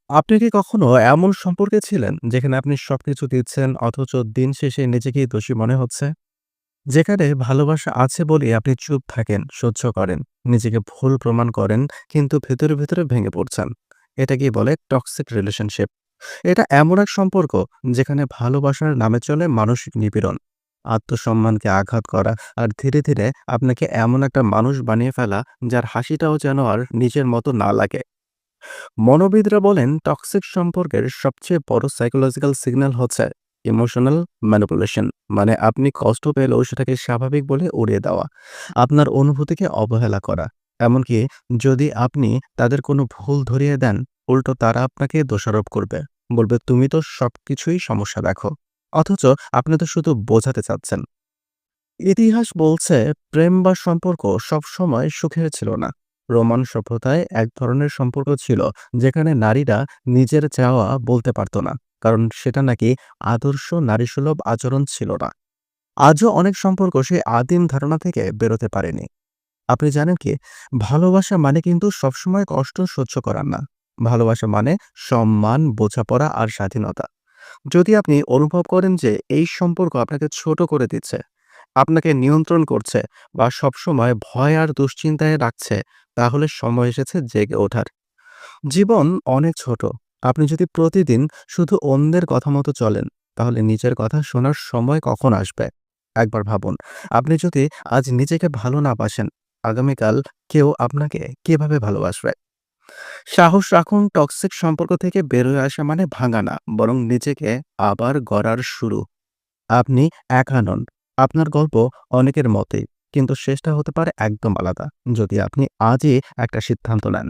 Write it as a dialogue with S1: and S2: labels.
S1: আপনি কি কখনো এমন সম্পর্কে ছিলেন যেখানে আপনি সবকিছু দিচ্ছেন অথচ দিন শেষে নিজেকেই দোষী মনে হচ্ছে? যেখানে ভালোবাসা আছে বলেই আপনি চুপ থাকেন, সহ্য করেন, নিজেকে ভুল প্রমাণ করেন কিন্তু ভেতরে ভেঙে পড়ছেন। এটাকেই বলে টক্সিক রিলেশনশিপ। এটা এমন এক সম্পর্ক যেখানে ভালোবাসার নামে চলে মানসিক নিপীড়ন, আত্মসম্মানকে আঘাত করা আর ধীরে আপনাকে এমন একটা মানুষ বানিয়ে ফেলা যার হাসিটাও যেন আর নিজের মতো না লাগে। মনোবিদরা বলেন টক্সিক সম্পর্কের সবচেয়ে বড় সাইকোলজিক্যাল সিগন্যাল হচ্ছে ইমোশনাল ম্যানিপুলেশন। মানে আপনি কষ্ট পেলেও সেটাকে স্বাভাবিক বলে উড়িয়ে দেওয়া, আপনার অনুভূতিকে অবহেলা করা। এমনকি যদি আপনি তাদের কোনো ভুল ধরিয়ে দেন, উল্টো তারা আপনাকে দোষারোপ করবে, বলবে তুমি তো সবকিছুই সমস্যা দেখো, অথচ আপনি তো শুধু বোঝাতে চাচ্ছেন। ইতিহাস বলছে প্রেম বা সম্পর্ক সবসময় সুখের ছিল না। রোমান সভ্যতায় এক ধরনের সম্পর্ক ছিল যেখানে নারীরা নিজের চাওয়া বলতে পারত না, কারণ সেটা নাকি আদর্শ নারীসুলভ আচরণ ছিল না। আজও অনেক সম্পর্ক সেই আদিম ধারণা থেকে বেরোতে পারেনি। আপনি জানেন কি, ভালোবাসা মানে কিন্তু সবসময় কষ্ট সহ্য করার না। ভালোবাসা মানে সম্মান, বোঝাপড়া আর স্বাধীনতা। যদি আপনি অনুভব করেন যে এই সম্পর্ক আপনাকে ছোট করে দিচ্ছে, আপনাকে নিয়ন্ত্রণ করছে বা সবসময় ভয় আর দুশ্চিন্তায় রাখছে, তাহলে সময় এসেছে জেগে ওঠার। জীবন অনেক ছোট। আপনি যদি প্রতিদিন শুধু অন্যের কথা মতো চলেন, তাহলে নিজের কথা শোনার সময় কখন আসবে? একবার ভাবুন, আপনি যদি আজ নিজেকে ভালো না বাসেন, আগামীকাল কেউ আপনাকে কিভাবে ভালোবাসবে? সাহস রাখুন, টক্সিক সম্পর্ক থেকে বের হয়ে আসা মানে ভাঙা না, বরং নিজেকে আবার গড়ার শুরু। আপনি একা নন। আপনার গল্প অনেকের মতোই। কিন্তু শেষটা হতে পারে একদম আলাদা, যদি আপনি আজই একটা সিদ্ধান্ত নেন।